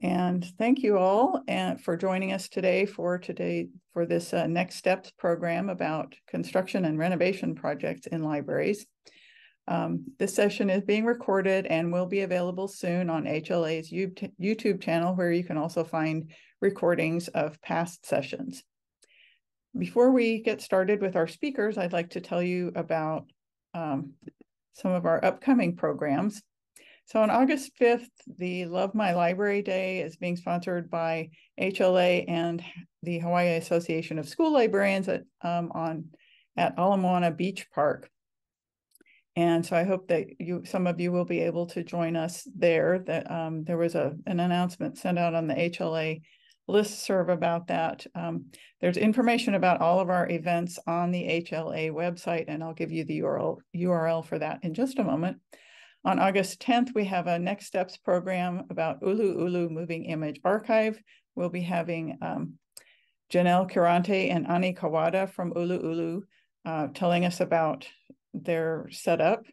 And thank you all for joining us today for this Next Steps program about construction and renovation projects in libraries. This session is being recorded and will be available soon on HLA's YouTube channel, where you can also find recordings of past sessions. Before we get started with our speakers, I'd like to tell you about some of our upcoming programs. So on August 5th, the Love My Library Day is being sponsored by HLA and the Hawaii Association of School Librarians at Ala Moana Beach Park. And so I hope that some of you will be able to join us there. There was an announcement sent out on the HLA listserv about that. There's information about all of our events on the HLA website, and I'll give you the URL for that in just a moment. On August 10th, we have a Next Steps program about Ulu Ulu Moving Image Archive. We'll be having Janelle Kirante and Ani Kawada from Ulu Ulu telling us about their setup.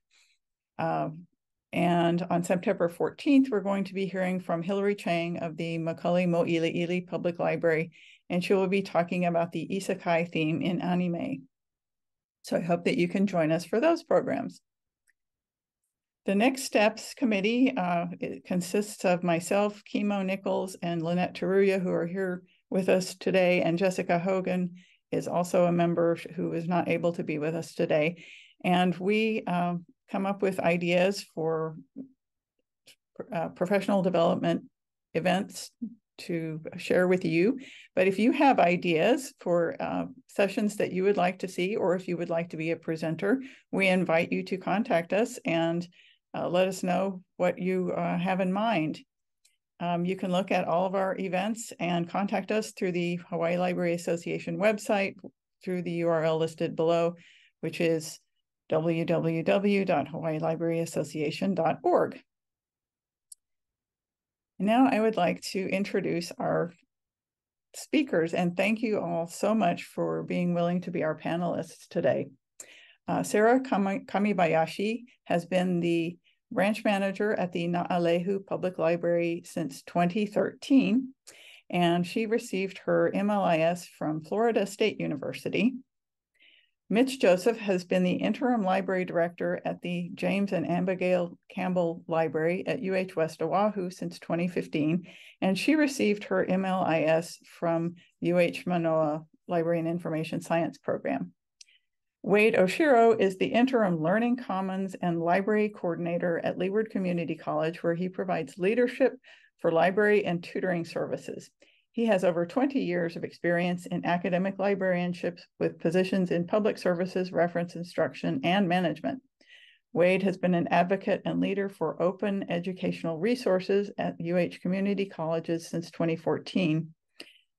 And on September 14th, we're going to be hearing from Hillary Chang of the Makali Mo'ili'ili Public Library, and she will be talking about the isekai theme in anime. So I hope that you can join us for those programs. The Next Steps Committee it consists of myself, Kimo Nichols, and Lynette Taruya, who are here with us today, and Jessica Hogan is also a member who is not able to be with us today. And we come up with ideas for professional development events to share with you. But if you have ideas for sessions that you would like to see, or if you would like to be a presenter, we invite you to contact us and let us know what you have in mind. You can look at all of our events and contact us through the Hawaii Library Association website through the URL listed below, which is www.hawaiilibraryassociation.org. Now I would like to introduce our speakers, and thank you all so much for being willing to be our panelists today. Sara Kamibayashi has been the branch manager at the Naʻalehu Public Library since 2013, and she received her MLIS from Florida State University. Mitch Joseph has been the interim library director at the James and Abigail Campbell Library at UH West Oʻahu since 2015, and she received her MLIS from UH Mānoa Library and Information Science Program. Wayde Oshiro is the interim Learning Commons and Library Coordinator at Leeward Community College, where he provides leadership for library and tutoring services. He has over 20 years of experience in academic librarianship with positions in public services, reference instruction, and management. Wayde has been an advocate and leader for open educational resources at UH community colleges since 2014.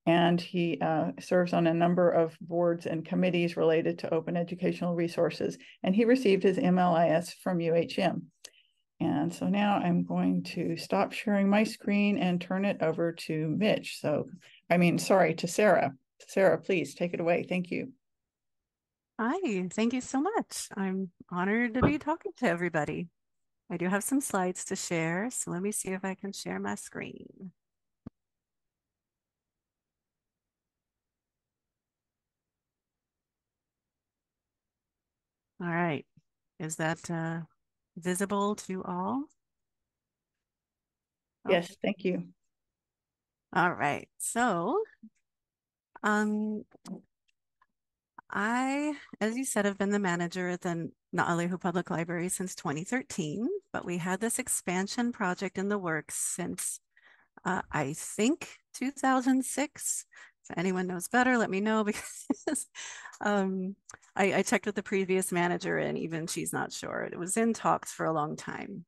And he serves on a number of boards and committees related to open educational resources. And he received his MLIS from UHM. And so now I'm going to stop sharing my screen and turn it over to Mitch. To Sara. Sara, please take it away. Thank you. Hi, thank you so much. I'm honored to be talking to everybody. I do have some slides to share, so let me see if I can share my screen. All right, is that visible to all? Yes, thank you. All right, so I, as you said, have been the manager at the Naʻalehu Public Library since 2013, but we had this expansion project in the works since I think 2006. If anyone knows better, let me know, because I checked with the previous manager and even she's not sure. It was in talks for a long time.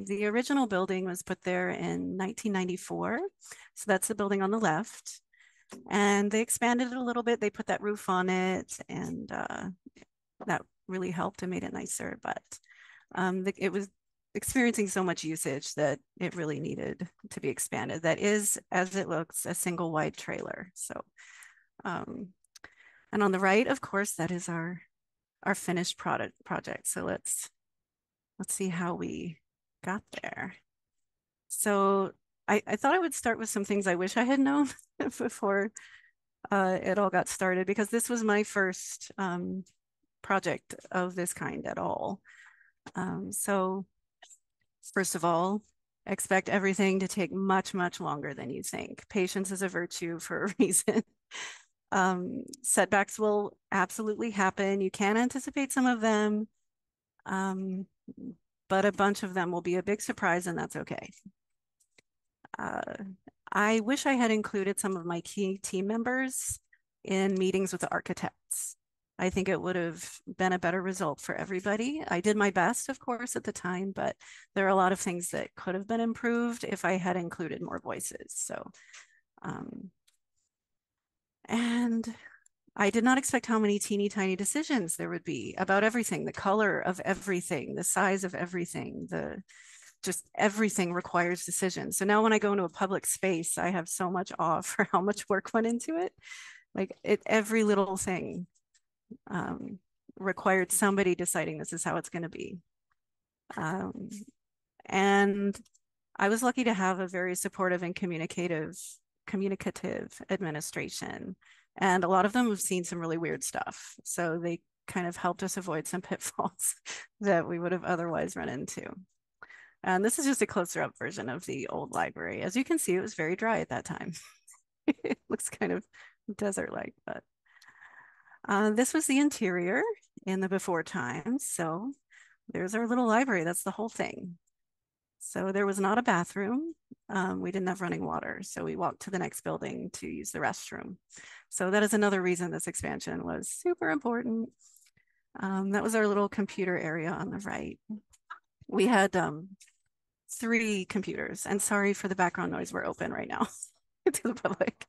The original building was put there in 1994. So that's the building on the left. And they expanded it a little bit. They put that roof on it, and that really helped and made it nicer. But it was experiencing so much usage that it really needed to be expanded. That is, as it looks, a single wide trailer. So, and on the right, of course, that is our finished project. So let's see how we got there. So I thought I would start with some things I wish I had known before it all got started, because this was my first project of this kind at all. So first of all, expect everything to take much, much longer than you think. Patience is a virtue for a reason. Setbacks will absolutely happen. You can anticipate some of them, but a bunch of them will be a big surprise, and that's okay. I wish I had included some of my key team members in meetings with the architects. I think it would have been a better result for everybody. I did my best, of course, at the time, but there are a lot of things that could have been improved if I had included more voices. So, and I did not expect how many teeny tiny decisions there would be about everything, the color of everything, the size of everything, just everything requires decisions. So now when I go into a public space, I have so much awe for how much work went into it. Like every little thing required somebody deciding this is how it's going to be. And I was lucky to have a very supportive and communicative administration. And a lot of them have seen some really weird stuff. So they kind of helped us avoid some pitfalls that we would have otherwise run into. And this is just a closer up version of the old library. As you can see, it was very dry at that time. It looks kind of desert-like, but this was the interior in the before times. So there's our little library. That's the whole thing. So there was not a bathroom. We didn't have running water. So we walked to the next building to use the restroom. So that is another reason this expansion was super important. That was our little computer area on the right. We had 3 computers, and sorry for the background noise, we're open right now to the public.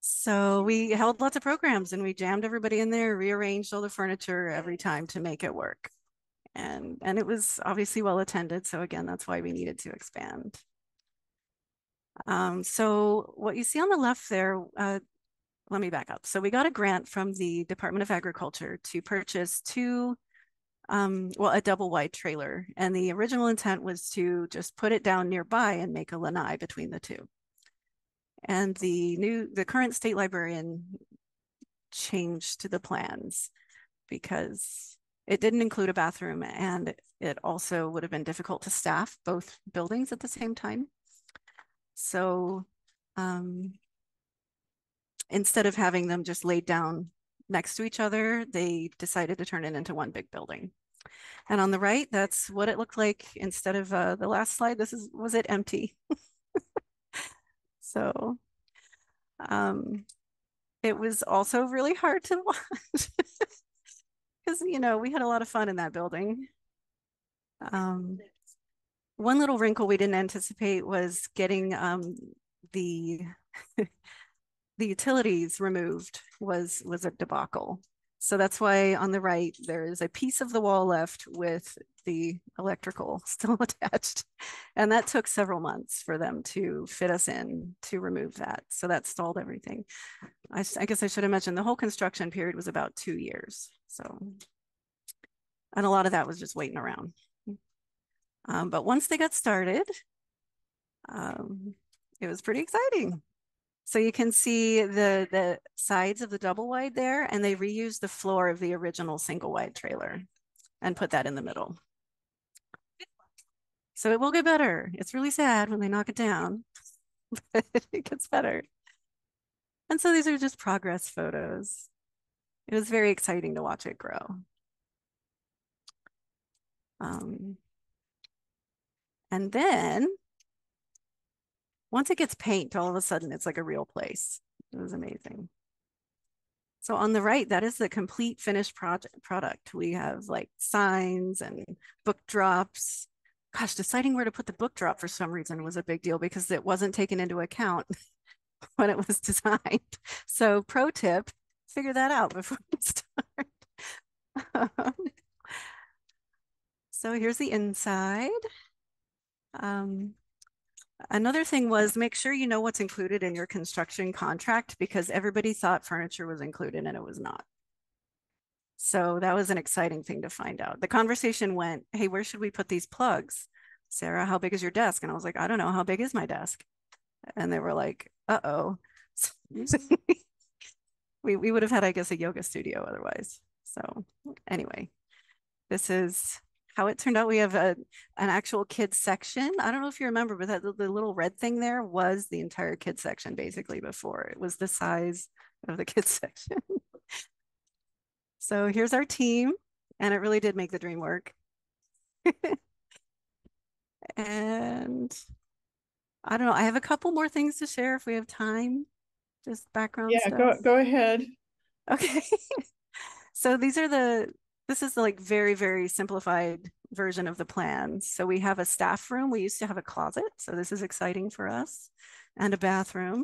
So we held lots of programs and we jammed everybody in there, rearranged all the furniture every time to make it work. And it was obviously well attended. So again, that's why we needed to expand. So what you see on the left there, let me back up. So we got a grant from the Department of Agriculture to purchase 2 a double wide trailer, and the original intent was to just put it down nearby and make a lanai between the 2. And the current state librarian changed the plans because it didn't include a bathroom, and it also would have been difficult to staff both buildings at the same time. So instead of having them just laid down next to each other, they decided to turn it into one big building. And on the right, that's what it looked like instead of the last slide. Was it empty? So it was also really hard to watch because, we had a lot of fun in that building. One little wrinkle we didn't anticipate was getting the the utilities removed was a debacle. So that's why on the right, there is a piece of the wall left with the electrical still attached. And that took several months for them to fit us in to remove that. So that stalled everything. I guess I should have mentioned the whole construction period was about 2 years. So, and a lot of that was just waiting around. But once they got started, it was pretty exciting. So you can see the sides of the double wide there, and they reused the floor of the original single wide trailer and put that in the middle. So it will get better. It's really sad when they knock it down, but it gets better. And so these are just progress photos. It was very exciting to watch it grow. And then once it gets paint, all of a sudden it's like a real place. It was amazing. So on the right, that is the complete finished product. We have like signs and book drops. Gosh, deciding where to put the book drop for some reason was a big deal because it wasn't taken into account when it was designed. So pro tip, figure that out before you start. So here's the inside. Another thing was make sure you know what's included in your construction contract because everybody thought furniture was included and it was not. So that was an exciting thing to find out. The conversation went, hey, where should we put these plugs? Sara, how big is your desk? And I was like, I don't know, how big is my desk? And they were like, uh-oh. we would have had, I guess, a yoga studio otherwise. So anyway, this is how it turned out. We have an actual kids section. I don't know if you remember, but the little red thing there was the entire kids section basically before. It was the size of the kids section. So here's our team, and it really did make the dream work. And I don't know, I have a couple more things to share if we have time, just background Yeah, stuff. go ahead. Okay. So this is the like very, very simplified version of the plan. So we have a staff room. We used to have a closet. So this is exciting for us, and a bathroom.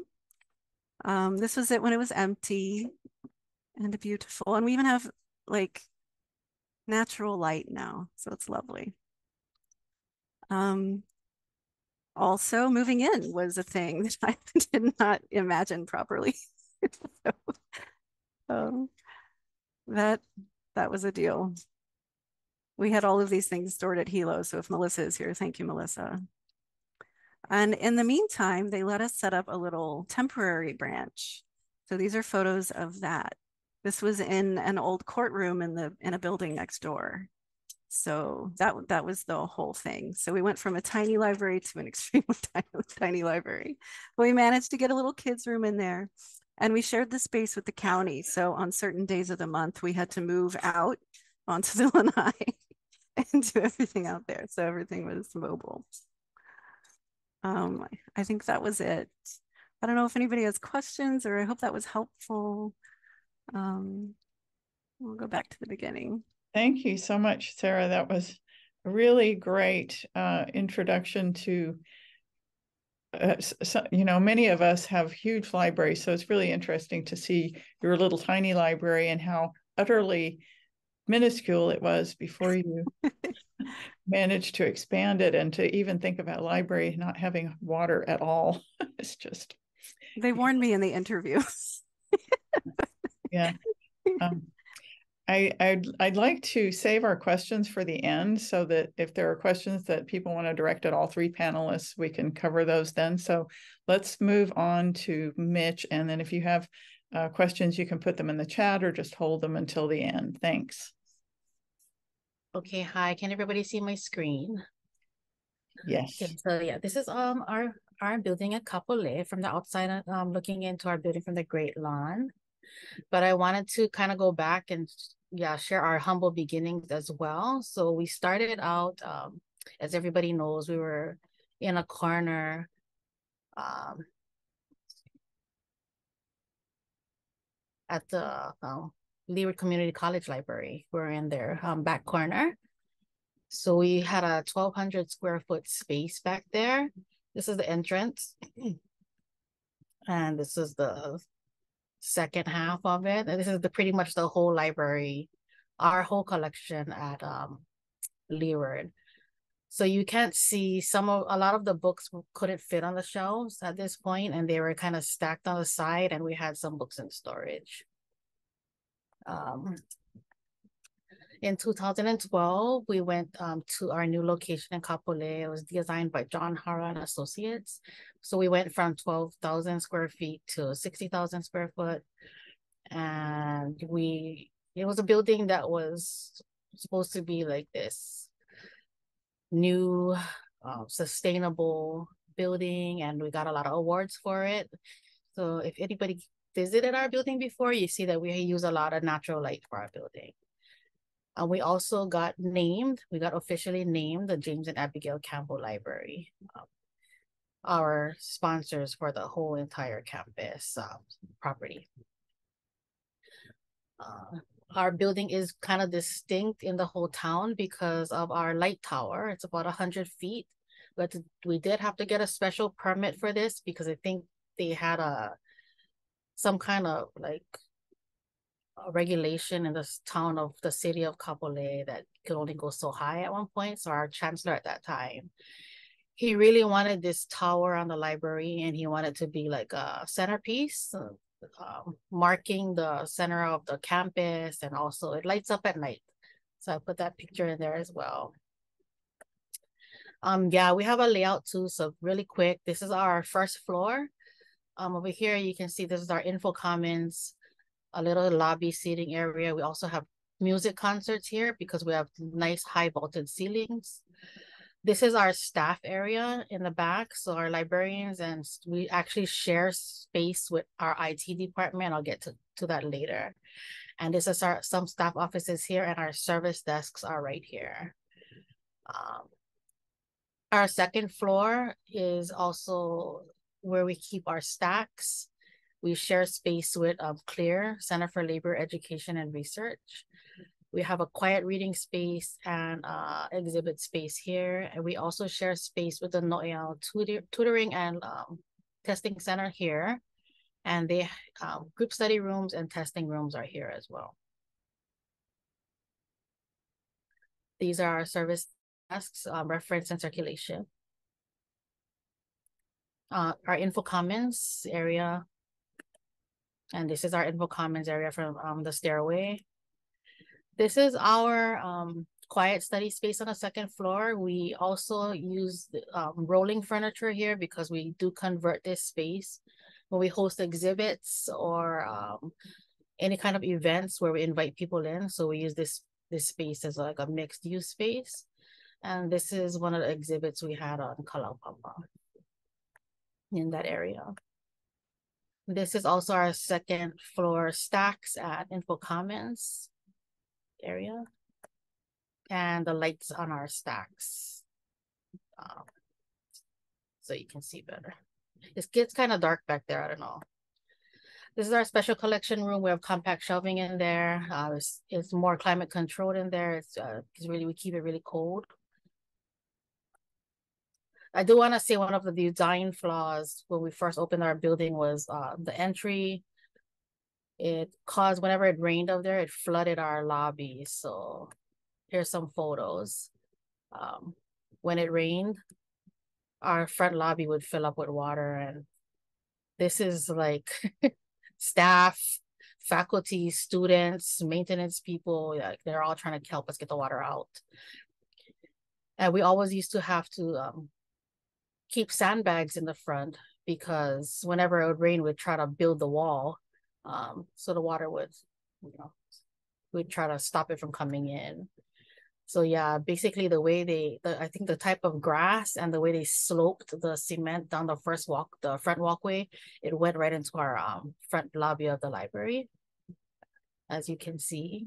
This was it when it was empty and beautiful. And we even have like natural light now. So it's lovely. Also moving in was a thing that I did not imagine properly. So, that was a deal. We had all of these things stored at Hilo. So if Melissa is here, thank you, Melissa. And in the meantime, they let us set up a little temporary branch. So these are photos of that. This was in an old courtroom in a building next door. So that was the whole thing. So we went from a tiny library to an extremely tiny library. But we managed to get a little kids room in there. And we shared the space with the county. So on certain days of the month, we had to move out onto the lanai and do everything out there. So everything was mobile. I think that was it. I don't know if anybody has questions, or I hope that was helpful. We'll go back to the beginning. Thank you so much, Sara. That was a really great introduction to, many of us have huge libraries, so it's really interesting to see your little tiny library and how utterly minuscule it was before you managed to expand it, and to even think about a library not having water at all. It's just... They warned me in the interview. Yeah. I'd like to save our questions for the end, so that if there are questions that people want to direct at all three panelists, we can cover those then. So let's move on to Mitch. And then if you have questions, you can put them in the chat or just hold them until the end. Thanks. Okay, hi. Can everybody see my screen? Yes. Okay, so yeah, this is our building at Kapolei from the outside, looking into our building from the Great Lawn. But I wanted to kind of go back and share our humble beginnings as well. So we started out, as everybody knows, we were in a corner at the Leeward Community College Library. We're in their back corner. So we had a 1,200 square foot space back there. This is the entrance. And this is the second half of it. And this is pretty much the whole library, our whole collection at Leeward. So you can't see a lot of the books couldn't fit on the shelves at this point, and they were kind of stacked on the side, and we had some books in storage. In 2012, we went to our new location in Kapolei. It was designed by John Hara and Associates. So we went from 12,000 square feet to 60,000 square foot. And it was a building that was supposed to be like this new sustainable building, and we got a lot of awards for it. So if anybody visited our building before, you see that we use a lot of natural light for our building. We also got officially named the James and Abigail Campbell Library, our sponsors for the whole entire campus property. Our building is kind of distinct in the whole town because of our light tower. It's about 100 feet, but we did have to get a special permit for this because I think they had some kind of like a regulation in this town of the city of Kapolei that could only go so high at one point. So our chancellor at that time, he really wanted this tower on the library, and he wanted to be like a centerpiece, marking the center of the campus, and also it lights up at night. So I put that picture in there as well. Yeah, we have a layout too. So really quick, this is our first floor. Over here, you can see this is our info commons, a little lobby seating area. We also have music concerts here because we have nice high vaulted ceilings. This is our staff area in the back. So our librarians, and we actually share space with our IT department. I'll get to that later. And this is some staff offices here, and our service desks are right here. Our second floor is also where we keep our stacks. We share space with CLEAR, Center for Labor, Education, and Research. We have a quiet reading space and exhibit space here. And we also share space with the Naʻalehu Tutoring and Testing Center here. And they group study rooms and testing rooms are here as well. These are our service desks, reference and circulation. Our info commons area. And this is our info commons area from the stairway. This is our quiet study space on the second floor. We also use rolling furniture here because we do convert this space when we host exhibits or any kind of events where we invite people in. So we use this space as like a mixed use space. And this is one of the exhibits we had on Kalaupapa in that area. This is also our second floor stacks at Info Commons area. And the lights on our stacks. So you can see better. It gets kind of dark back there, I don't know. This is our special collection room. We have compact shelving in there. It's more climate controlled in there. It's really, we keep it really cold. I do want to say one of the design flaws when we first opened our building was the entry. It caused, whenever it rained up there, it flooded our lobby. So here's some photos. When it rained, our front lobby would fill up with water. And this is like staff, faculty, students, maintenance people, like they're all trying to help us get the water out. And we always used to have to keep sandbags in the front because whenever it would rain, we'd try to build the wall. So the water would, we'd try to stop it from coming in. So yeah, basically the way I think the type of grass and the way they sloped the cement down the front walkway, it went right into our front lobby of the library, as you can see.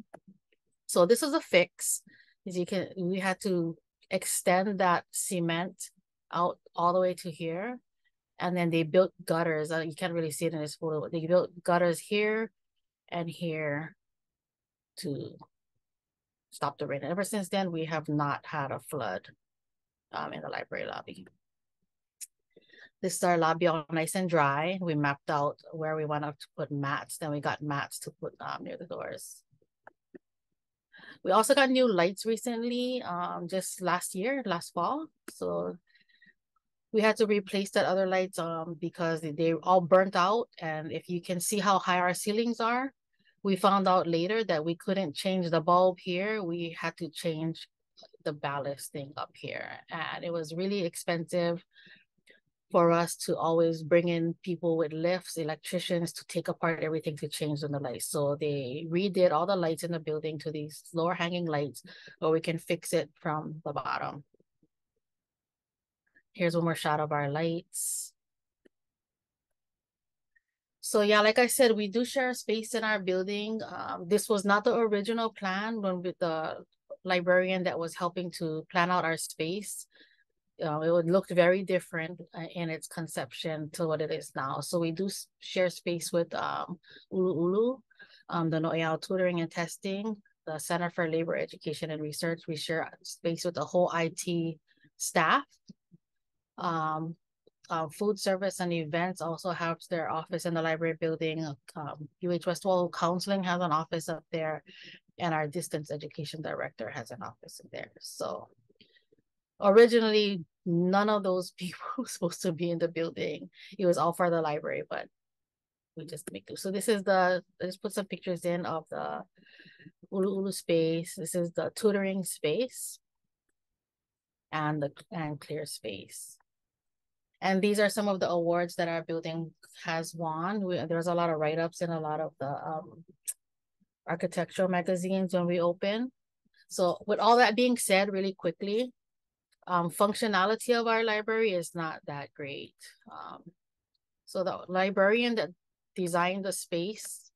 So this is a fix. We had to extend that cement out all the way to here. And then they built gutters. You can't really see it in this photo. They built gutters here and here to stop the rain. And ever since then, we have not had a flood in the library lobby. This is our lobby all nice and dry. We mapped out where we wanted to put mats. Then we got mats to put near the doors. We also got new lights recently, just last fall. So we had to replace that other lights because they all burnt out. And if you can see how high our ceilings are, we found out later that we couldn't change the bulb here. We had to change the ballast thing up here. And it was really expensive for us to always bring in people with lifts, electricians to take apart everything to change on the lights. So they redid all the lights in the building to these lower hanging lights where we can fix it from the bottom. Here's one more shot of our lights. So yeah, like I said, we do share space in our building. This was not the original plan when with the librarian that was helping to plan out our space. It would look very different in its conception to what it is now. So we do share space with Ulu'ulu, the Naʻalehu Tutoring and Testing, the Center for Labor, Education, and Research. We share space with the whole IT staff. Food service and events also have their office in the library building. UH West Oʻahu Counseling has an office up there, and our distance education director has an office in there. So originally, none of those people were supposed to be in the building. It was all for the library, but we just make do. So this is let's put some pictures in of the Ulu'ulu space. This is the tutoring space. and clear space. And these are some of the awards that our building has won. There's a lot of write-ups in a lot of the architectural magazines when we open. So with all that being said, really quickly, functionality of our library is not that great. So the librarian that designed the space,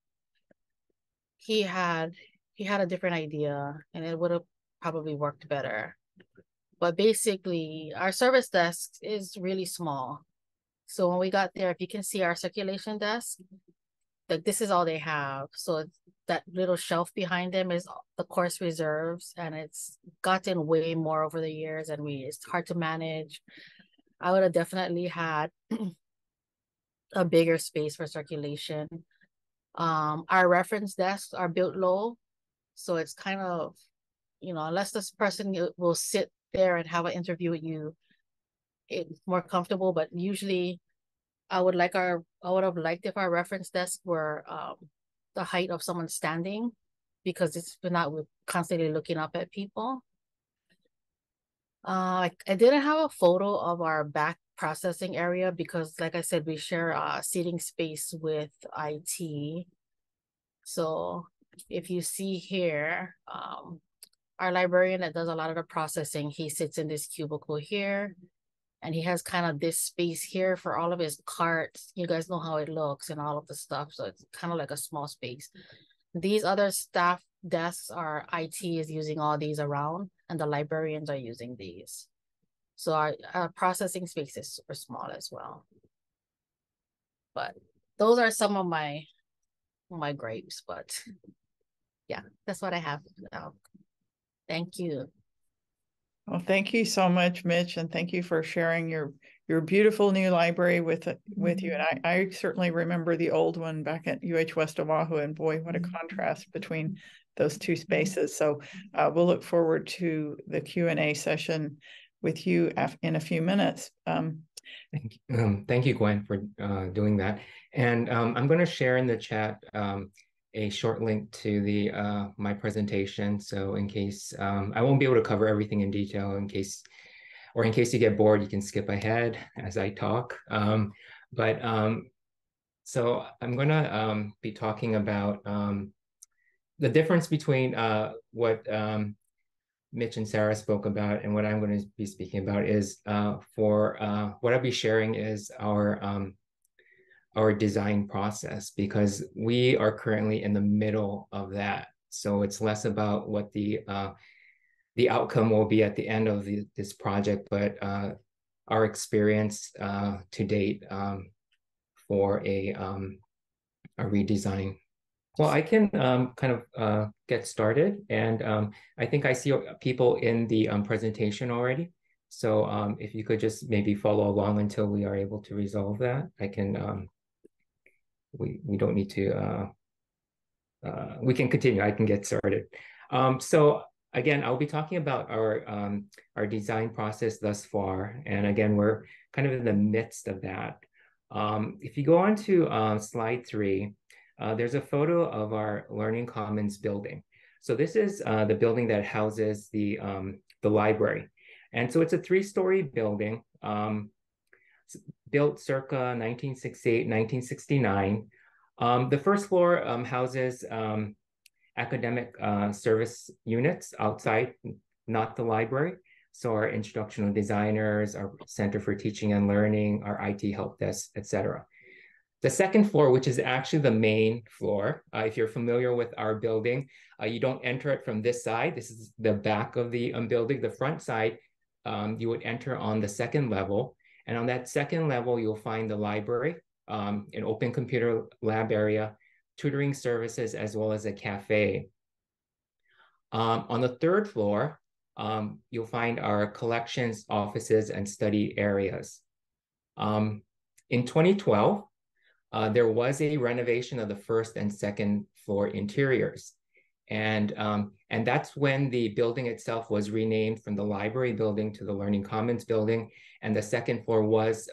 he had a different idea, and it would have probably worked better. But basically, our service desk is really small. So when we got there, if you can see our circulation desk, like this is all they have. So that little shelf behind them is the course reserves, and it's gotten way more over the years, and it's hard to manage. I would have definitely had a bigger space for circulation. Our reference desks are built low, so it's kind of, unless this person will sit there and have an interview with you, it's more comfortable. But usually I would have liked if our reference desk were the height of someone standing, because we're constantly looking up at people. I didn't have a photo of our back processing area because, like I said, we share a seating space with IT. So if you see here, our librarian that does a lot of the processing, he sits in this cubicle here, and he has kind of this space here for all of his carts. You guys know how it looks and all of the stuff. So it's kind of like a small space. These other staff desks are IT is using all these around, and the librarians are using these. So our processing space is super small as well. But those are some of my gripes, but yeah, that's what I have now. Thank you. Well, thank you so much, Mitch, and thank you for sharing your beautiful new library with you. And I certainly remember the old one back at UH West Oʻahu, and boy, what a contrast between those two spaces. So we'll look forward to the Q&A session with you in a few minutes. Thank you, Gwen, for doing that. And I'm going to share in the chat a short link to the my presentation. So in case I won't be able to cover everything in detail, in case you get bored, you can skip ahead as I talk. So I'm going to be talking about the difference between what Mitch and Sara spoke about and what I'm going to be speaking about is what I'll be sharing is our design process, because we are currently in the middle of that. So it's less about what the outcome will be at the end of this project, but our experience to date for a redesign. Well, I can kind of get started, and I think I see people in the presentation already. So if you could just maybe follow along until we are able to resolve that, I can. We don't need to. We can continue. I can get started. So again, I'll be talking about our design process thus far, and again, we're kind of in the midst of that. If you go on to slide 3. There's a photo of our Learning Commons building. So this is the building that houses the library. And so it's a 3-story building built circa 1968, 1969. The first floor houses academic service units outside, not the library. So our instructional designers, our Center for Teaching and Learning, our IT help desk, etc. The second floor, which is actually the main floor, if you're familiar with our building, you don't enter it from this side. This is the back of the building. The front side, you would enter on the second level. And on that second level, you'll find the library, an open computer lab area, tutoring services, as well as a cafe. On the third floor, you'll find our collections, offices, and study areas. In 2012, there was a renovation of the first and second floor interiors. And that's when the building itself was renamed from the library building to the Learning Commons building. And the second floor was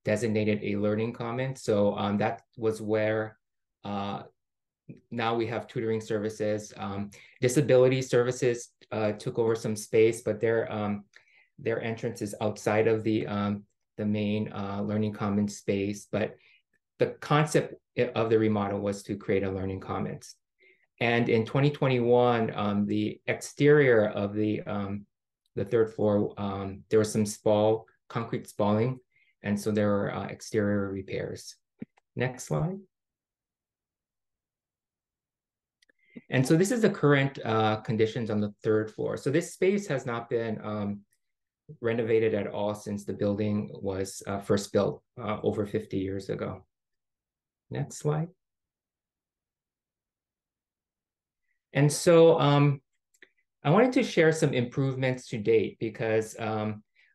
designated a Learning Commons. So that was where now we have tutoring services. Disability services took over some space, but they're their entrance is outside of the main Learning Commons space, but the concept of the remodel was to create a Learning Commons. And in 2021, the exterior of the third floor, there was some concrete spalling, and so there were exterior repairs. Next slide. And so this is the current conditions on the third floor. So this space has not been renovated at all since the building was first built over 50 years ago. Next slide. And so I wanted to share some improvements to date because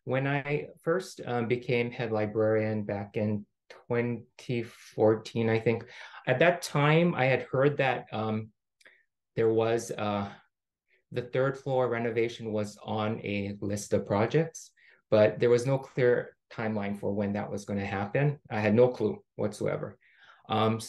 when I first became head librarian back in 2014, I think, at that time I had heard that there was the third floor renovation was on a list of projects, but there was no clear timeline for when that was going to happen. I had no clue whatsoever. I've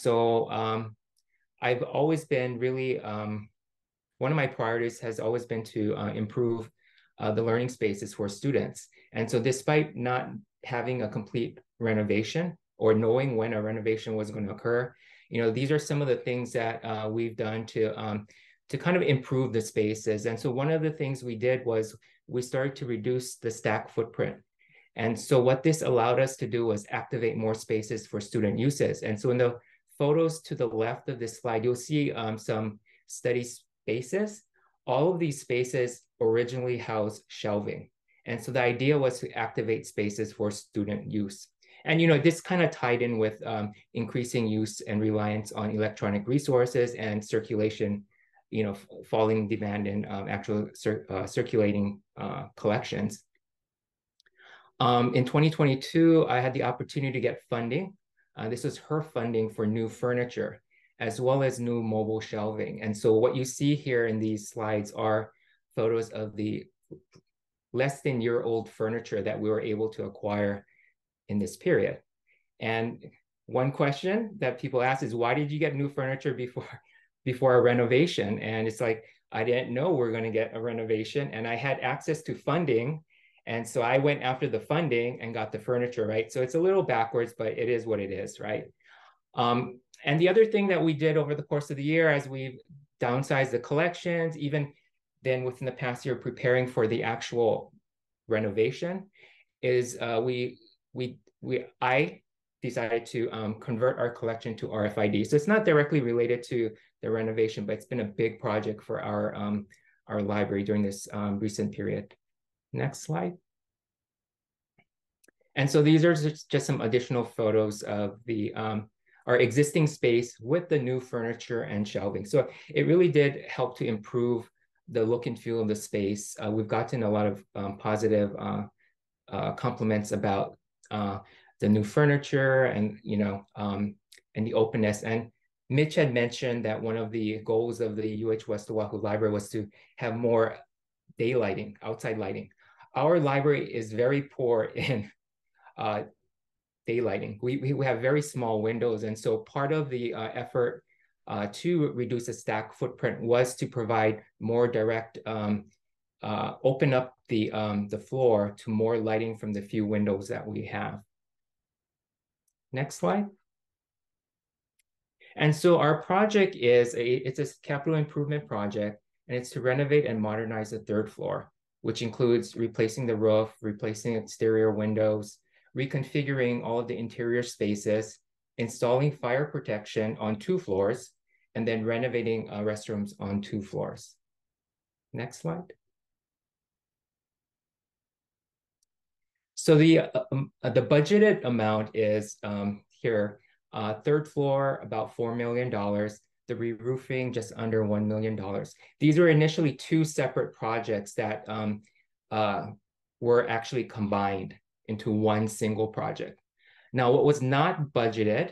always been really, one of my priorities has always been to improve the learning spaces for students. And so despite not having a complete renovation or knowing when a renovation was going to occur, you know, these are some of the things that we've done to kind of improve the spaces. And so one of the things we did was we started to reduce the stack footprint. And so what this allowed us to do was activate more spaces for student uses. And so in the photos to the left of this slide, you'll see some study spaces. All of these spaces originally housed shelving. And so the idea was to activate spaces for student use. And, you know, this kind of tied in with increasing use and reliance on electronic resources and circulation, you know, falling demand in actual circulating collections. In 2022, I had the opportunity to get funding. This was her funding for new furniture, as well as new mobile shelving. And so what you see here in these slides are photos of the less than year-old furniture that we were able to acquire in this period. And one question that people ask is, why did you get new furniture before a renovation? And it's like, I didn't know we were going to get a renovation, and I had access to funding. And so I went after the funding and got the furniture, right? So it's a little backwards, but it is what it is, right? And the other thing that we did over the course of the year, as we downsized the collections, even then within the past year preparing for the actual renovation, is I decided to convert our collection to RFID. So it's not directly related to the renovation, but it's been a big project for our library during this recent period. Next slide. And so these are just some additional photos of the our existing space with the new furniture and shelving. So it really did help to improve the look and feel of the space. We've gotten a lot of positive compliments about the new furniture and, you know, and the openness. And Mitch had mentioned that one of the goals of the UH West Oʻahu Library was to have more daylighting, outside lighting. Our library is very poor in daylighting. We have very small windows. And so part of the effort to reduce the stack footprint was to provide more direct, open up the floor to more lighting from the few windows that we have. Next slide. And so our project is it's a capital improvement project, and it's to renovate and modernize the third floor, which includes replacing the roof, replacing exterior windows, reconfiguring all of the interior spaces, installing fire protection on 2 floors, and then renovating restrooms on 2 floors. Next slide. So the budgeted amount is here. Third floor, about $4 million. The re-roofing, just under $1 million. These were initially 2 separate projects that were actually combined into one single project. Now, what was not budgeted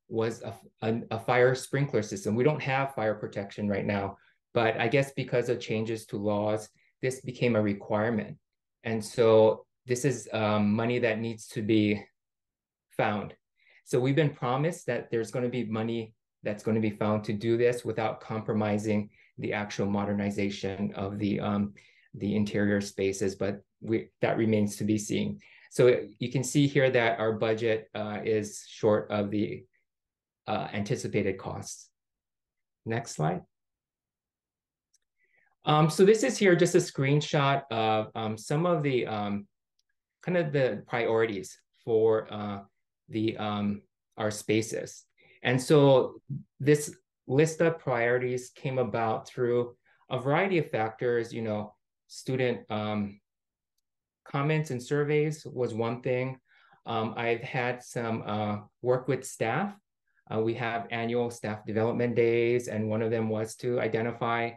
was a fire sprinkler system. We don't have fire protection right now, but I guess because of changes to laws, this became a requirement. And so this is money that needs to be found. So we've been promised that there's going to be money that's going to be found to do this without compromising the actual modernization of the the interior spaces, but that remains to be seen. So you can see here that our budget is short of the anticipated costs. Next slide. So this is here just a screenshot of some of the kind of the priorities for our spaces. And so this list of priorities came about through a variety of factors. You know, student comments and surveys was one thing. I've had some work with staff. We have annual staff development days, and one of them was to identify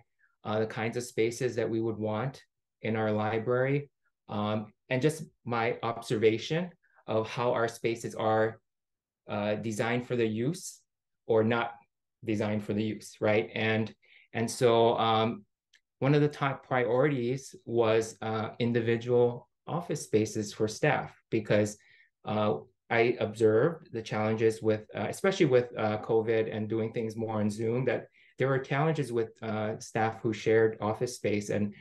the kinds of spaces that we would want in our library, and just my observation of how our spaces are designed for the use or not designed for the use, right? And so one of the top priorities was individual office spaces for staff, because I observed the challenges with, especially with COVID and doing things more on Zoom, that there were challenges with staff who shared office space and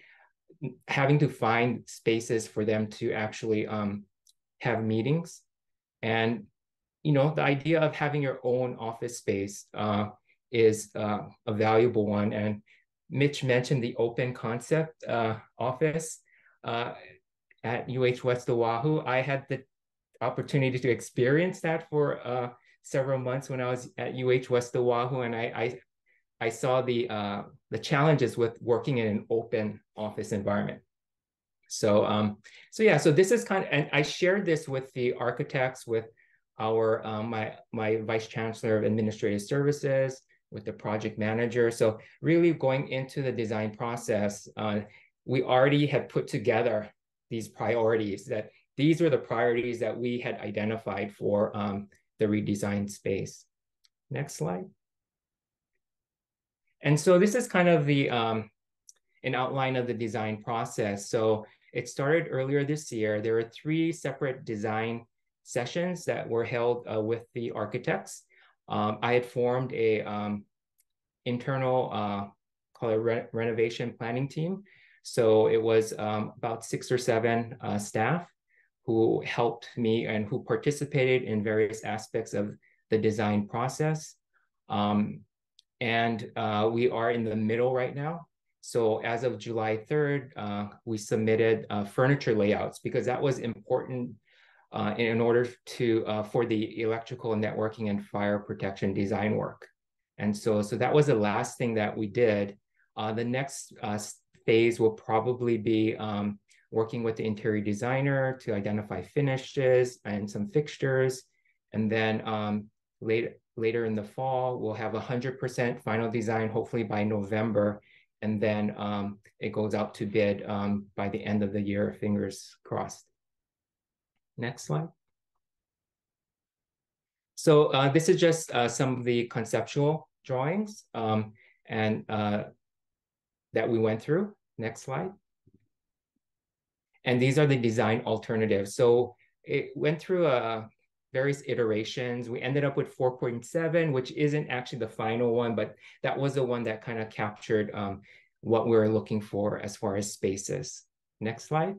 having to find spaces for them to actually have meetings. And, you know, the idea of having your own office space is a valuable one. And Mitch mentioned the open concept office at UH West Oʻahu. I had the opportunity to experience that for several months when I was at UH West Oʻahu, and I saw the challenges with working in an open office environment. So yeah, so this is kind of, and I shared this with the architects, with our my vice chancellor of administrative services, with the project manager. So really going into the design process, we already had put together these priorities, that these were the priorities that we had identified for the redesigned space. Next slide. And so this is kind of the an outline of the design process. So it started earlier this year. There were 3 separate design sessions that were held with the architects. I had formed a internal call it renovation planning team. So it was about 6 or 7 staff who helped me and who participated in various aspects of the design process. And we are in the middle right now. So as of July 3rd, we submitted furniture layouts, because that was important in order to for the electrical networking and fire protection design work. And so that was the last thing that we did. The next phase will probably be working with the interior designer to identify finishes and some fixtures. And then later in the fall, we'll have 100% final design, hopefully by November. And then it goes out to bid by the end of the year, fingers crossed. Next slide. So this is just some of the conceptual drawings and that we went through. Next slide. And these are the design alternatives. So it went through various iterations. We ended up with 4.7, which isn't actually the final one, but that was the one that kind of captured what we were looking for as far as spaces. Next slide.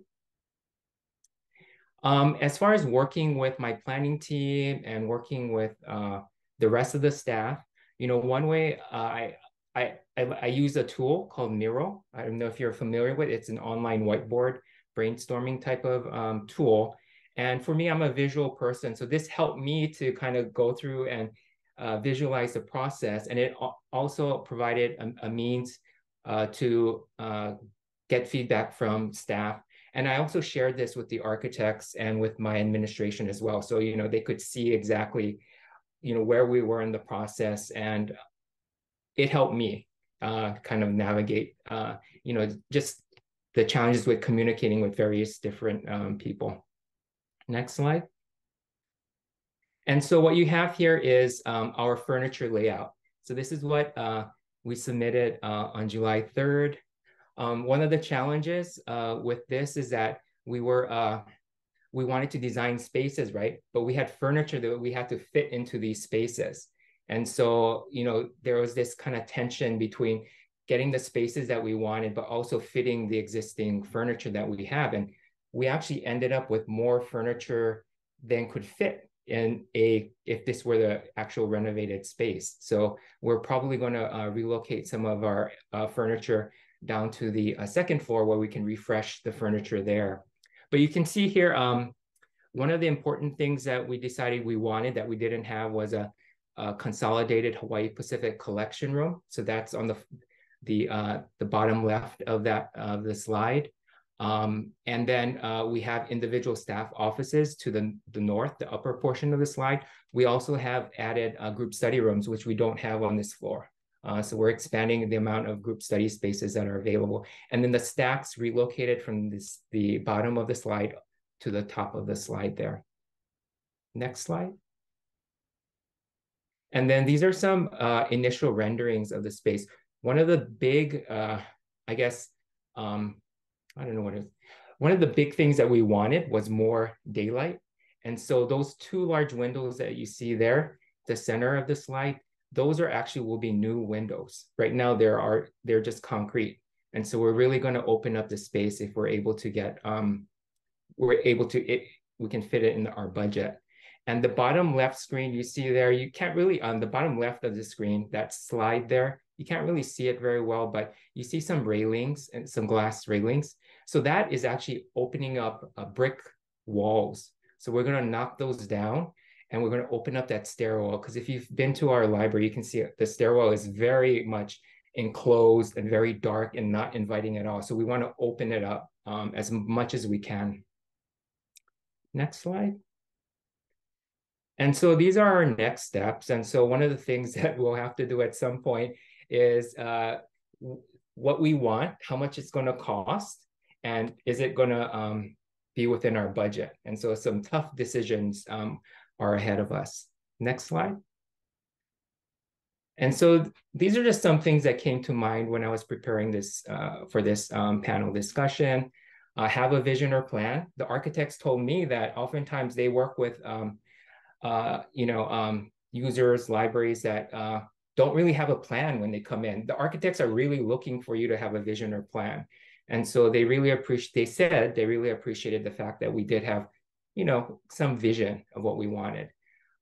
As far as working with my planning team and working with the rest of the staff, you know, one way I use a tool called Miro. I don't know if you're familiar with it. It's an online whiteboard brainstorming type of tool. And for me, I'm a visual person. So this helped me to kind of go through and visualize the process. And it also provided a means to get feedback from staff. And I also shared this with the architects and with my administration as well. So, you know, they could see exactly, you know, where we were in the process. And it helped me kind of navigate, you know, just the challenges with communicating with various different people. Next slide. And so what you have here is our furniture layout. So this is what we submitted on July 3rd. One of the challenges with this is that we wanted to design spaces, right? But we had furniture that we had to fit into these spaces. And so, you know, there was this kind of tension between getting the spaces that we wanted, but also fitting the existing furniture that we have. And we actually ended up with more furniture than could fit in if this were the actual renovated space. So we're probably going to relocate some of our furniture down to the second floor where we can refresh the furniture there. But you can see here, one of the important things that we decided we wanted that we didn't have was a consolidated Hawaii Pacific collection room. So that's on the bottom left of the slide. And then we have individual staff offices to the north, the upper portion of the slide. We also have added group study rooms, which we don't have on this floor. So we're expanding the amount of group study spaces that are available. And then the stacks relocated from the bottom of the slide to the top of the slide there. Next slide. And then these are some initial renderings of the space. One of the big, I guess, I don't know what it is. One of the big things that we wanted was more daylight. And so those two large windows that you see there, the center of the slide, those are actually will be new windows. Right now they're just concrete. And so we're really going to open up the space if we're able to get, we can fit it in our budget. And the bottom left screen you see there, you can't really, on the bottom left of the screen, that slide there, you can't really see it very well, but you see some railings and some glass railings. So that is actually opening up brick walls. So we're going to knock those down and we're going to open up that stairwell. Because if you've been to our library, you can see the stairwell is very much enclosed and very dark and not inviting at all. So we want to open it up as much as we can. Next slide. And so these are our next steps. And so one of the things that we'll have to do at some point is what we want, how much it's going to cost, and is it going to be within our budget? And so some tough decisions are ahead of us. Next slide. And so these are just some things that came to mind when I was preparing this for this panel discussion. Have a vision or plan. The architects told me that oftentimes they work with users, libraries that don't really have a plan when they come in. The architects are really looking for you to have a vision or plan. And so they really appreciated the fact that we did have, some vision of what we wanted.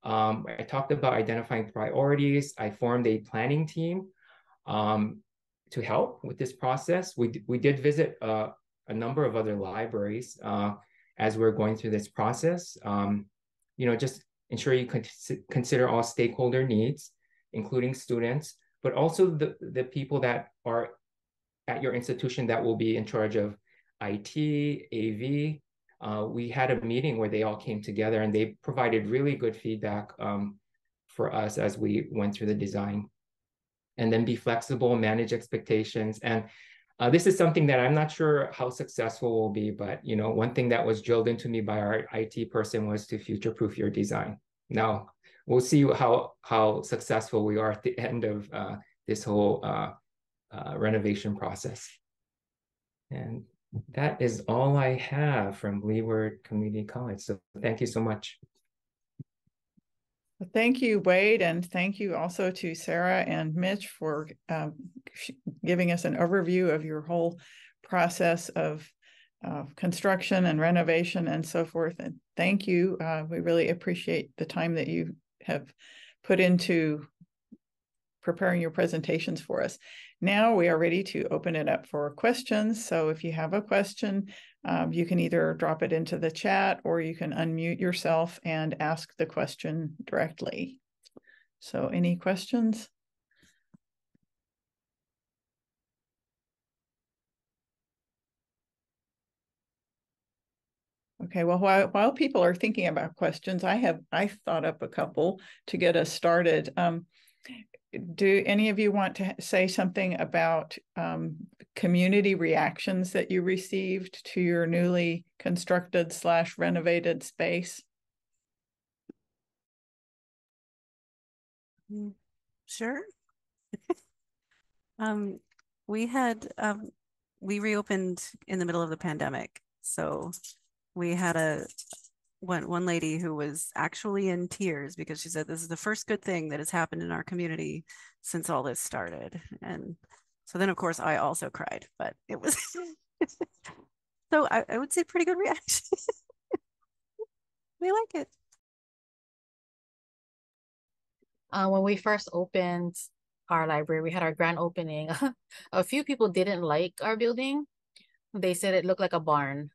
I talked about identifying priorities. I formed a planning team to help with this process. We did visit a number of other libraries as we're going through this process. Just ensure you consider all stakeholder needs, including students, but also the people that are at your institution that will be in charge of IT, AV. We had a meeting where they all came together and they provided really good feedback for us as we went through the design. And then be flexible, manage expectations. And this is something that I'm not sure how successful we'll be, but one thing that was drilled into me by our IT person was to future-proof your design. Now, we'll see how successful we are at the end of this whole renovation process. And that is all I have from Leeward Community College. So thank you so much. Thank you, Wayde, and thank you also to Sara and Mitch for giving us an overview of your whole process of construction and renovation and so forth. And thank you. We really appreciate the time that you have put into preparing your presentations for us. Now we are ready to open it up for questions. So if you have a question, you can either drop it into the chat or you can unmute yourself and ask the question directly. So any questions? Okay, well, while people are thinking about questions, I thought up a couple to get us started. Do any of you want to say something about community reactions that you received to your newly constructed / renovated space? Sure. We reopened in the middle of the pandemic. So we had one lady who was actually in tears because she said, this is the first good thing that has happened in our community since all this started. And So then, of course, I also cried, but it was, so I would say pretty good reaction. They like it. When we first opened our library, we had our grand opening. A few people didn't like our building. They said it looked like a barn.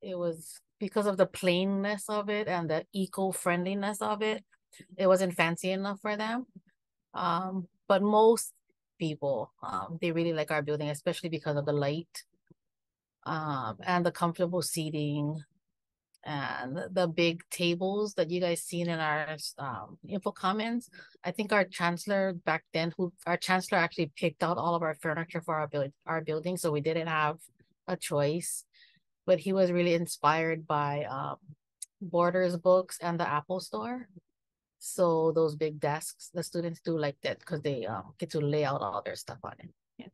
It was because of the plainness of it and the eco-friendliness of it. It wasn't fancy enough for them. But most people, they really like our building, especially because of the light, and the comfortable seating, and the big tables that you guys seen in our info comments. I think our chancellor back then, our chancellor actually picked out all of our furniture for our building, so we didn't have a choice. But he was really inspired by Borders books and the Apple Store. So those big desks, the students do like that because they get to lay out all their stuff on it. Yeah.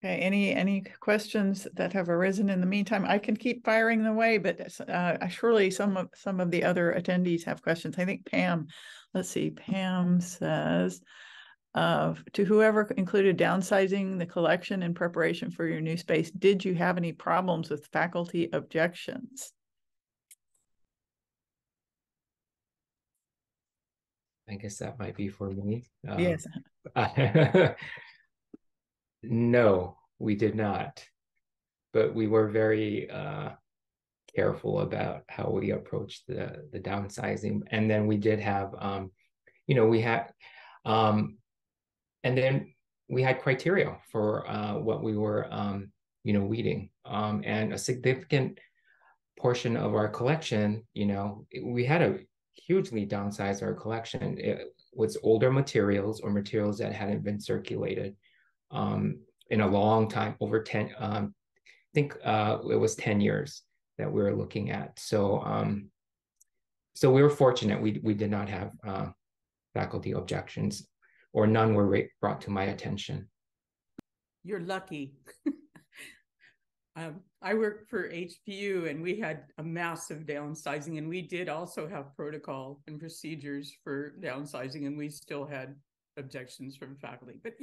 Okay, any questions that have arisen in the meantime? I can keep firing them away, but surely some of the other attendees have questions. I think Pam, let's see, Pam says, to whoever included downsizing the collection in preparation for your new space, did you have any problems with faculty objections? I guess that might be for me. Yes. No, we did not. But we were very careful about how we approached the downsizing. And then we did have, we had, and then we had criteria for what we were, weeding. And a significant portion of our collection, we had to hugely downsize our collection. It was older materials or materials that hadn't been circulated in a long time, over 10, I think it was 10 years that we were looking at. So so we were fortunate. We did not have faculty objections, or none were brought to my attention. You're lucky. I worked for HPU and we had a massive downsizing, and we did also have protocol and procedures for downsizing, and we still had objections from faculty. But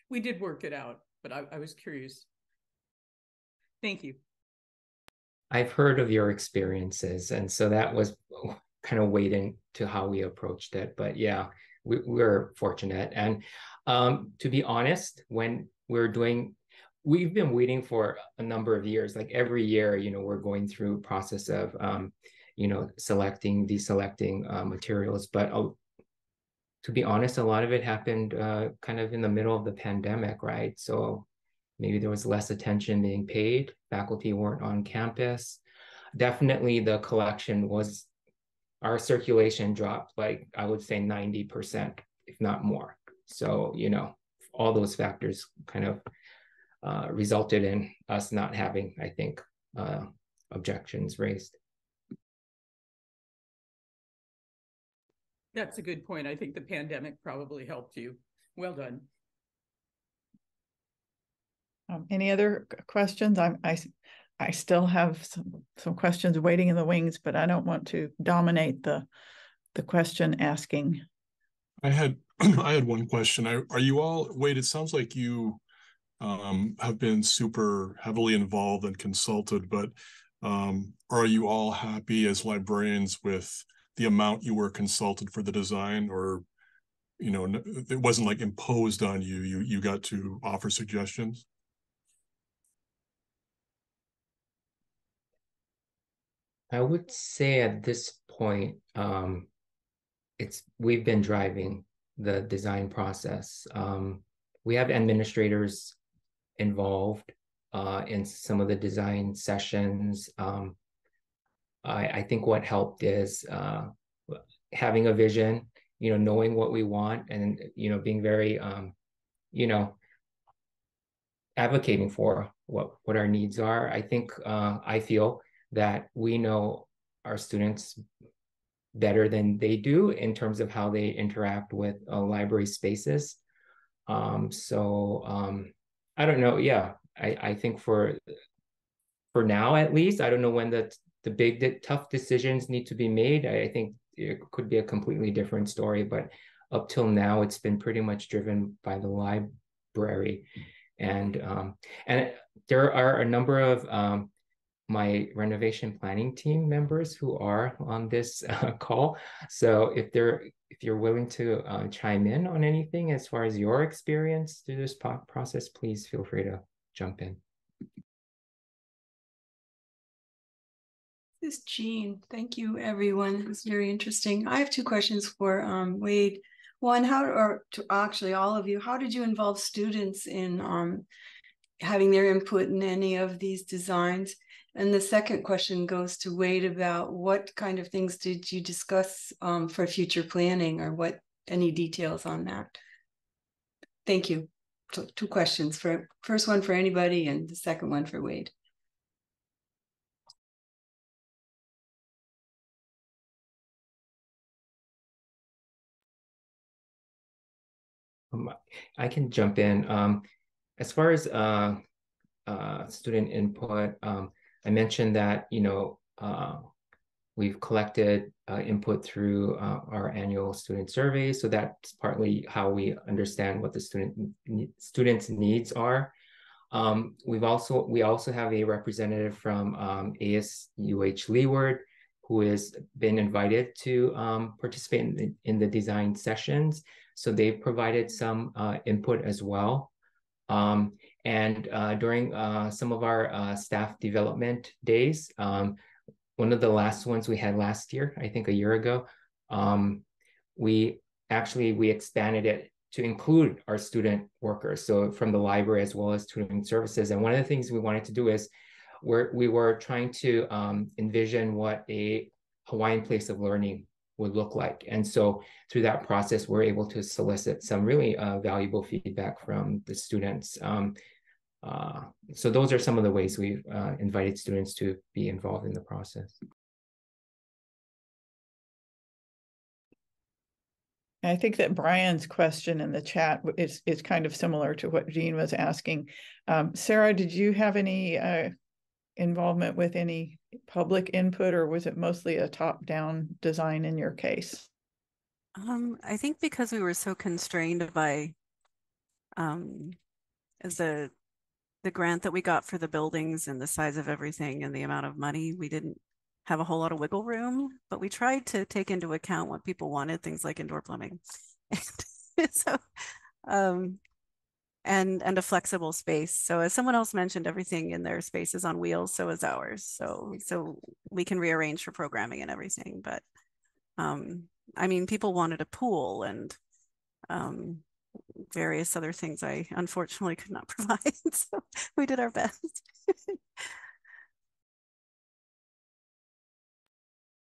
we did work it out, but I was curious. Thank you. I've heard of your experiences, and so that was kind of waiting to how we approached it. But yeah, we're fortunate. And to be honest, when we've been waiting for a number of years, like every year, we're going through a process of, selecting, deselecting materials. But to be honest, a lot of it happened kind of in the middle of the pandemic, right? So maybe there was less attention being paid. Faculty weren't on campus. Definitely the collection our circulation dropped, like I would say 90%, if not more. So, all those factors kind of resulted in us not having, I think, objections raised. That's a good point. I think the pandemic probably helped you. Well done. Any other questions? I still have some questions waiting in the wings, but I don't want to dominate the question asking. I had one question. Are you all, Wayde, it sounds like you have been super heavily involved and consulted, but are you all happy as librarians with the amount you were consulted for the design, or it wasn't like imposed on you? You got to offer suggestions? I would say at this point, we've been driving the design process. We have administrators involved in some of the design sessions. I think what helped is having a vision, knowing what we want, and being very advocating for what our needs are. I think I feel that we know our students better than they do in terms of how they interact with library spaces. So I don't know. Yeah, I think for now, at least, I don't know when the the big, tough decisions need to be made, I think it could be a completely different story. But up till now, it's been pretty much driven by the library. And there are a number of my renovation planning team members who are on this call. So if you're willing to chime in on anything as far as your experience through this process, please feel free to jump in. This is Jean. Thank you, everyone. It's very interesting. I have two questions for Wayde. One, actually all of you, how did you involve students in having their input in any of these designs? And the second question goes to Wayde about what kind of things did you discuss for future planning, or any details on that? Thank you. So two questions. First one for anybody, and the second one for Wayde. I can jump in. As far as student input, I mentioned that, we've collected input through our annual student survey. So that's partly how we understand what the students' needs are. We also have a representative from ASUH Leeward, who has been invited to participate in the design sessions. So they've provided some input as well. And during some of our staff development days, one of the last ones we had last year, I think a year ago, we expanded it to include our student workers, so from the library as well as tutoring services. And one of the things we wanted to do is we were trying to envision what a Hawaiian place of learning would look like. And so through that process, we're able to solicit some really valuable feedback from the students. So those are some of the ways we've invited students to be involved in the process. I think that Brian's question in the chat is kind of similar to what Jean was asking. Sara, did you have any involvement with any public input, or was it mostly a top-down design in your case? I think because we were so constrained by the grant that we got for the buildings and the size of everything and the amount of money, we didn't have a whole lot of wiggle room, but we tried to take into account what people wanted, things like indoor plumbing. So, and a flexible space. So as someone else mentioned, everything in their space is on wheels, so is ours. So we can rearrange for programming and everything. But I mean, people wanted a pool and various other things I unfortunately could not provide. So we did our best.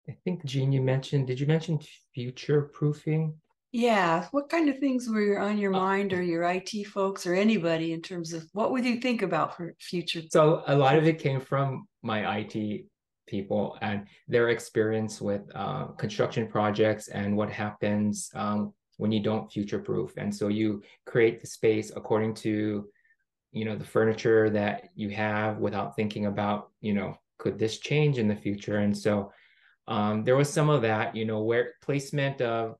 I think, Jean, did you mention future proofing? Yeah, what kind of things were on your mind, or your IT folks, or anybody, in terms of what would you think about for future? So a lot of it came from my IT people and their experience with construction projects and what happens when you don't future-proof. And so you create the space according to, the furniture that you have without thinking about, could this change in the future? And so there was some of that, where placement of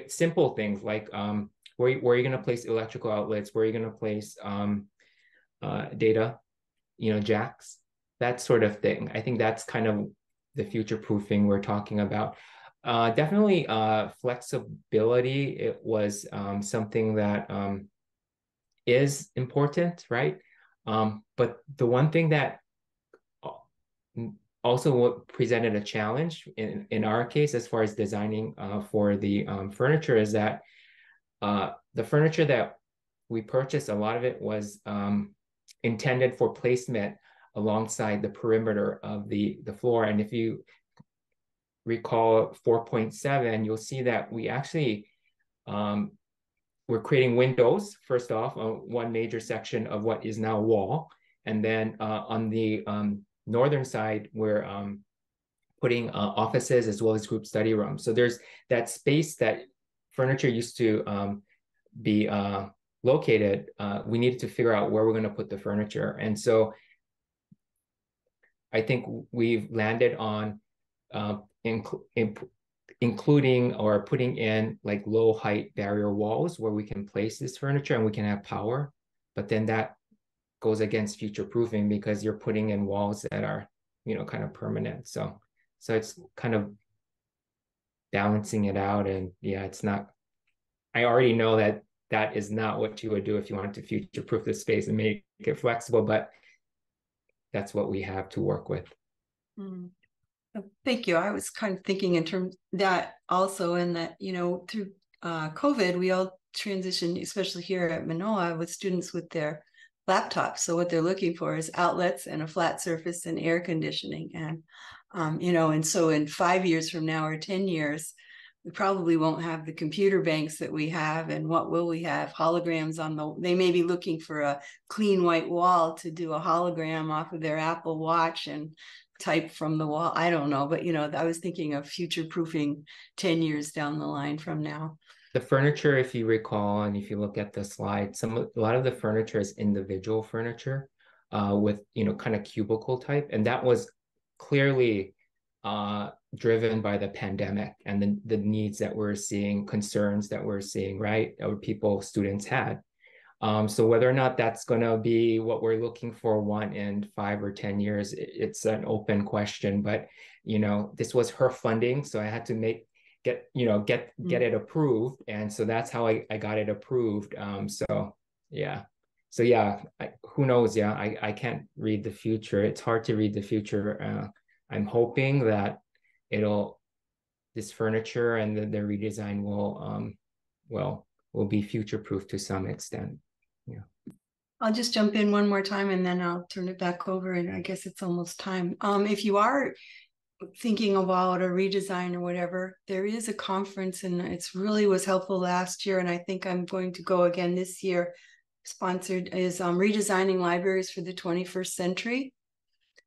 simple things like where are you going to place electrical outlets, where are you going to place data, jacks, that sort of thing. I think that's kind of the future proofing we're talking about. Definitely flexibility. It was something that is important, right? But the one thing that also presented a challenge in our case, as far as designing for the furniture, is that the furniture that we purchased, a lot of it was intended for placement alongside the perimeter of the floor. And if you recall 4.7, you'll see that we actually we're creating windows, first off, on one major section of what is now wall. And then on the northern side, we're putting offices as well as group study rooms. So there's that space that furniture used to be located. We needed to figure out where we're going to put the furniture. And so I think we've landed on including or putting in like low height barrier walls where we can place this furniture and we can have power. But then that goes against future proofing because you're putting in walls that are, kind of permanent. So it's kind of balancing it out. And yeah, it's not, I already know that is not what you would do if you wanted to future proof the space and make it flexible, but that's what we have to work with. Mm. Thank you. I was kind of thinking in terms that also in that, through COVID, we all transitioned, especially here at Mānoa, with students with their laptops. So what they're looking for is outlets and a flat surface and air conditioning. And, and so in 5 years from now or 10 years, we probably won't have the computer banks that we have. And what will we have? Holograms they may be looking for a clean white wall to do a hologram off of their Apple Watch and type from the wall. I don't know, but I was thinking of future proofing 10 years down the line from now. The furniture, if you recall, and if you look at the slide, a lot of the furniture is individual furniture with, kind of cubicle type. And that was clearly driven by the pandemic and the needs that we're seeing, concerns that we're seeing, right? Or students had. So whether or not that's going to be what we're looking for in 5 or 10 years, it's an open question. But, this was her funding. So I had to get it approved. And so that's how I got it approved. So yeah. Who knows? Yeah, I can't read the future. It's hard to read the future. I'm hoping that this furniture and the redesign will be future proof to some extent. Yeah. I'll just jump in one more time and then I'll turn it back over. And I guess it's almost time. If you are thinking about a redesign or whatever, there is a conference and it's really was helpful last year. And I think I'm going to go again this year. Sponsored is Redesigning Libraries for the 21st Century.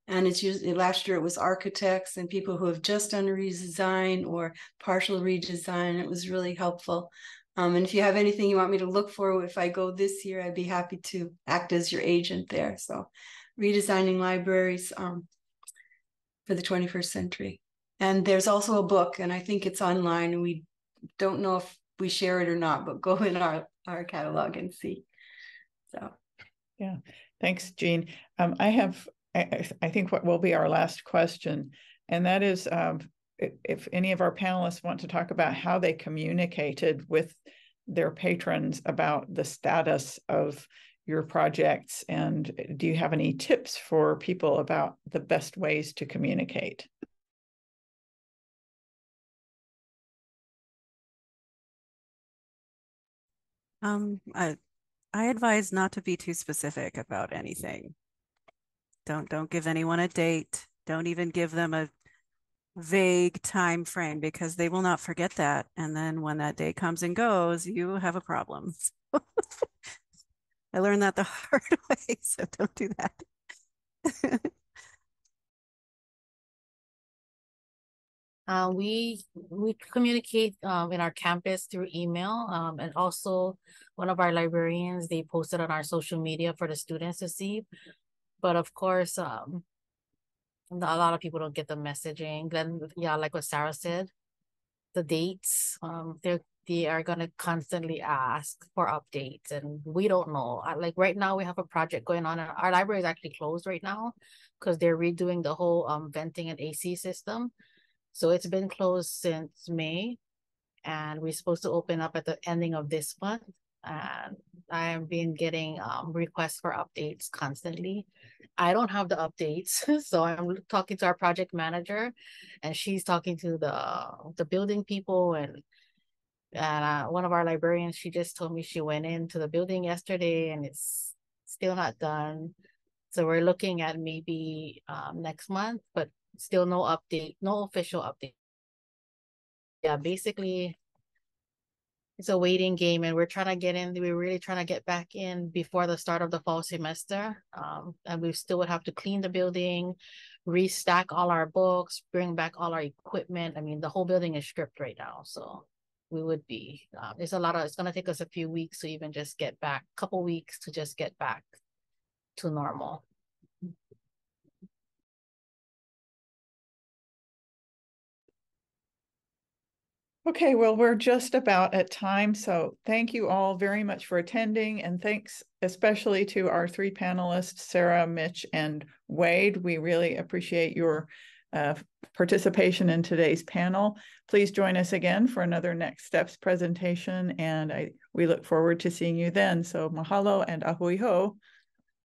And it's usually last year it was architects and people who have just done a redesign or partial redesign. It was really helpful. And if you have anything you want me to look for, if I go this year, I'd be happy to act as your agent there. So Redesigning Libraries for the 21st Century. And there's also a book, and I think it's online. And we don't know if we share it or not, but go in our catalog and see. So, yeah, thanks, Jean. I think what will be our last question, and that is if any of our panelists want to talk about how they communicated with their patrons about the status of your projects, and do you have any tips for people about the best ways to communicate? I advise not to be too specific about anything. Don't give anyone a date. Don't even give them a vague time frame because they will not forget that. And then when that day comes and goes, you have a problem. I learned that the hard way, so don't do that. We communicate in our campus through email, and also one of our librarians, they posted on our social media for the students to see. But of course, a lot of people don't get the messaging. Then, yeah, like what Sara said, the dates, they are gonna constantly ask for updates, and we don't know. Like right now, we have a project going on. And our library is actually closed right now because they're redoing the whole venting and AC system. So it's been closed since May, and we're supposed to open up at the ending of this month. And I have been getting requests for updates constantly. I don't have the updates, so I'm talking to our project manager, and she's talking to the building people, and one of our librarians, she just told me she went into the building yesterday and it's still not done. So we're looking at maybe next month, but still no update, no official update. Yeah, basically it's a waiting game, and we're trying to get in. We're really trying to get back in before the start of the fall semester. And we still would have to clean the building, restack all our books, bring back all our equipment. I mean, the whole building is stripped right now. So we would be, it's going to take us a few weeks to even just get back, couple weeks to just get back to normal. Okay, well, we're just about at time, so thank you all very much for attending, and thanks especially to our three panelists, Sara, Mitch, and Wayde. We really appreciate your participation in today's panel. Please join us again for another Next Steps presentation, and we look forward to seeing you then. So mahalo and ahui ho.